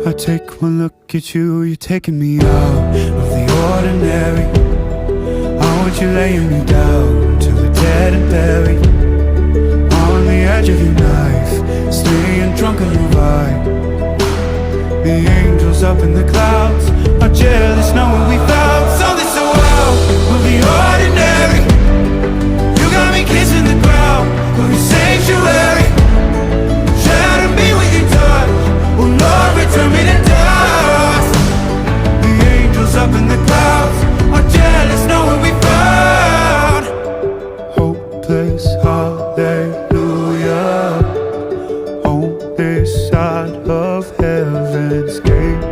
I take one look at you, you're taking me out of the ordinary. I want you laying me down till we're dead and buried, on the edge of your knife, staying drunk on your vibe. The angels up in the clouds are jealous knowing we found something so wild. We'll be ordinary. You got me kissing the ground, we'll be sanctuary. Shatter me with your touch, oh Lord, return me to dust. The angels up in the clouds are jealous knowing we found hopeless hallelujah on this side of heaven's gate.